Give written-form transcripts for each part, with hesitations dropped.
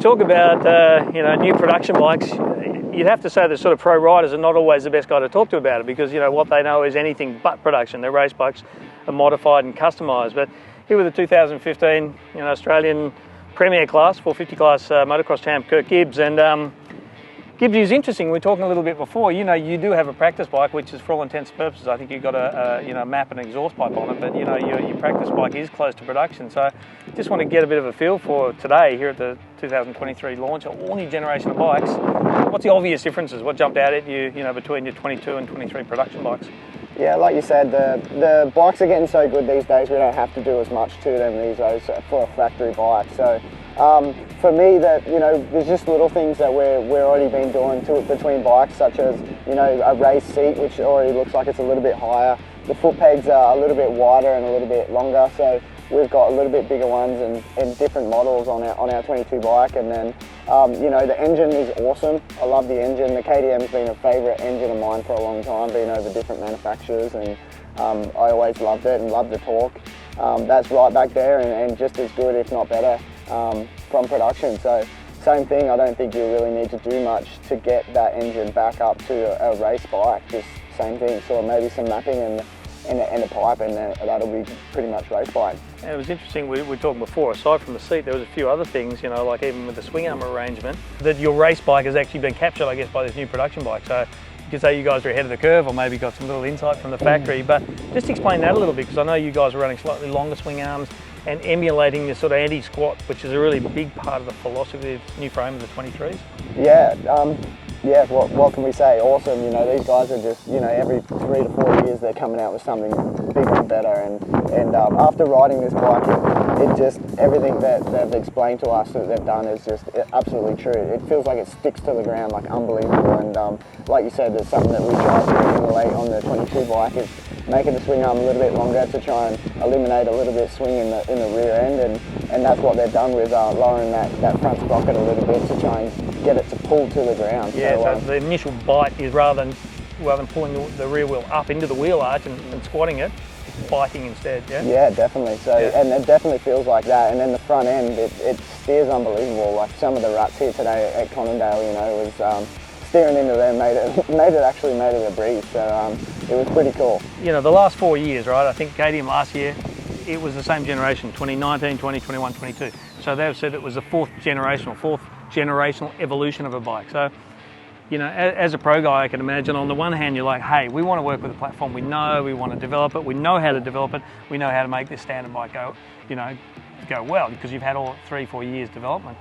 talk about new production bikes, you'd have to say the sort of pro riders are not always the best guy to talk to about it, because what they know is anything but production. Their race bikes are modified and customised. But here with the 2015 Australian Premier class, 450 class motocross champ Kirk Gibbs, and Gibbsy is interesting. We were talking a little bit before. You do have a practice bike, which is for all intents and purposes, I think you've got a map and exhaust pipe on it. But your practice bike is close to production. So just want to get a bit of a feel for today here at the 2023 launch of all new generation of bikes. What's the obvious differences? What jumped out at you, between your 22 and 23 production bikes? Yeah, like you said, the bikes are getting so good these days. We don't have to do as much to them these days for a factory bike. So. For me, there's just little things that we're already been doing to it between bikes, such as a raised seat, which already looks like it's a little bit higher. The foot pegs are a little bit wider and a little bit longer, so we've got a little bit bigger ones and different models on our 22 bike. And then the engine is awesome. I love the engine. The KTM's been a favourite engine of mine for a long time, been over different manufacturers, and I always loved it and loved the torque. That's right back there and just as good, if not better, from production. So same thing, I don't think you really need to do much to get that engine back up to a race bike. Just same thing, so maybe some mapping and a pipe, and that'll be pretty much race bike. Yeah, it was interesting, we were talking before, aside from the seat, there was a few other things, like even with the swing arm arrangement, that your race bike has actually been captured, I guess, by this new production bike. So you could say you guys are ahead of the curve, or maybe got some little insight from the factory. But just explain that a little bit, because I know you guys are running slightly longer swing arms and emulating this sort of anti-squat, which is a really big part of the philosophy of the new frame of the 23s. Yeah, what can we say? Awesome. These guys are just, every 3 to 4 years they're coming out with something bigger and better. And after riding this bike, it just, everything that they've explained to us that they've done is just absolutely true. It feels like it sticks to the ground, like unbelievable. And like you said, there's something that we tried to emulate on the 22 bike is making the swing arm a little bit longer to try and eliminate a little bit of swing in the rear end, and that's what they've done with lowering that front sprocket a little bit to try and get it to pull to the ground. Yeah, so the initial bite is rather than pulling the rear wheel up into the wheel arch and squatting it, it's biting instead, yeah? Yeah, definitely. So, yeah. And it definitely feels like that. And then the front end, it steers unbelievable. Like some of the ruts here today at Conondale, was steering into there made it a breeze. So it was pretty cool. The last 4 years, right? I think KTM last year, it was the same generation, 2019, 20, 21, 22. So they've said it was the fourth generational evolution of a bike. So, as a pro guy, I can imagine on the one hand, you're like, hey, we want to work with a platform we know, we want to develop it, we know how to develop it, we know how to make this standard bike go well, because you've had all 3-4 years development.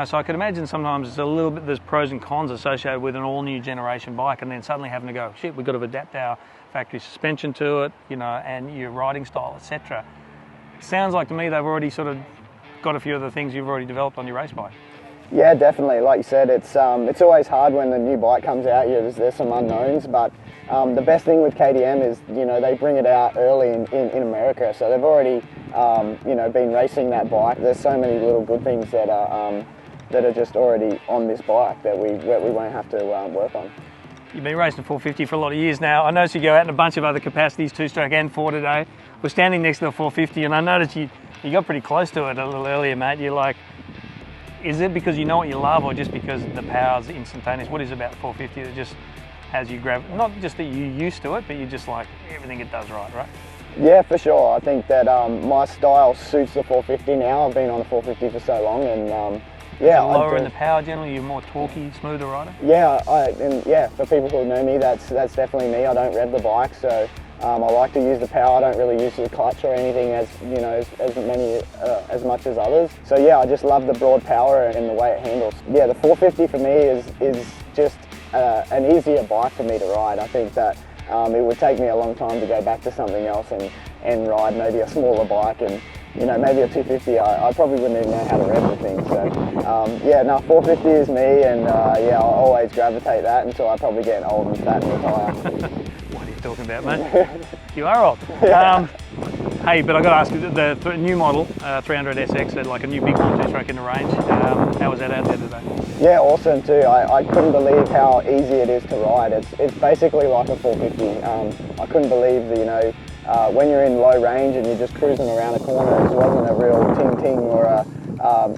So I could imagine sometimes it's a little bit, there's pros and cons associated with an all new generation bike, and then suddenly having to go, shit, we've got to adapt our factory suspension to it, and your riding style, etc. Sounds like to me they've already sort of got a few of the things you've already developed on your race bike. Yeah, definitely. Like you said, it's always hard when the new bike comes out. There's some unknowns, but the best thing with KTM is they bring it out early in America, so they've already been racing that bike. There's so many little good things that are just already on this bike that we won't have to work on. You've been racing 450 for a lot of years now. I noticed you go out in a bunch of other capacities, 2-stroke and 4 today. We're standing next to the 450, and I noticed you got pretty close to it a little earlier, mate. You're like, is it because you know what you love, or just because the power's instantaneous? What is it about 450 that just has you grab, not just that you're used to it, but you just like everything it does right? Yeah, for sure. I think that my style suits the 450 now. I've been on the 450 for so long, and yeah. Lower in the power generally, you're more torquey, smoother rider? Yeah, for people who know me, that's definitely me. I don't rev the bike, so I like to use the power. I don't really use the clutch or anything as much as others. So yeah, I just love the broad power and the way it handles. Yeah, the 450 for me is just an easier bike for me to ride. I think that it would take me a long time to go back to something else and ride maybe a smaller bike, and maybe a 250, I probably wouldn't even know how to rev the thing. So yeah, no, 450 is me, and I'll always gravitate that until I probably get old and fat and retire. What are you talking about, mate? You are old. Yeah. Hey, but I got to ask you, the new model, 300SX, had like a new big 2-stroke in the range. How was that out there today? Yeah, awesome too. I couldn't believe how easy it is to ride. It's basically like a 450. I couldn't believe that, when you're in low range and you're just cruising around a corner, it wasn't a real ting-ting or a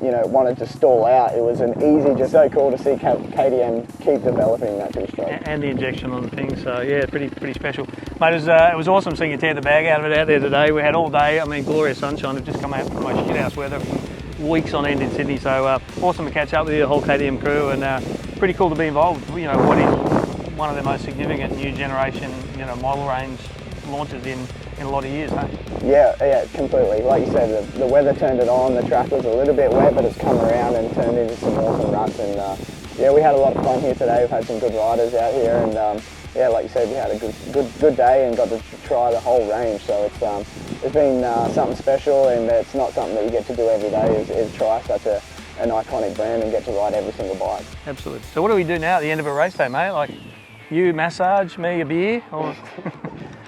you know, wanted to stall out. It was an easy, just so cool to see KTM keep developing that two-stroke. And the injection on the thing, so yeah, pretty special. Mate, it was awesome seeing you tear the bag out of it out there today. We had all day, I mean, glorious sunshine. We've just come out from the most shithouse weather from weeks on end in Sydney, so awesome to catch up with you, the whole KTM crew, and pretty cool to be involved. You know, what is one of the most significant new generation, you know, model range launches in a lot of years, hey? Yeah, completely. Like you said, the weather turned it on. The track was a little bit wet, but it's come around and turned into some awesome ruts. And yeah, we had a lot of fun here today. We've had some good riders out here, and yeah, like you said, we had a good day and got to try the whole range. So it's been something special, and it's not something that you get to do every day. Is try such an iconic brand and get to ride every single bike. Absolutely. So what do we do now at the end of a race day, mate? Like, you massage, me a beer, or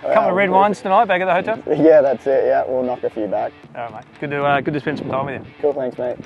a couple of red wines tonight back at the hotel? Yeah, that's it. Yeah, we'll knock a few back. All right, mate. Good to spend some time with you. Cool, thanks, mate.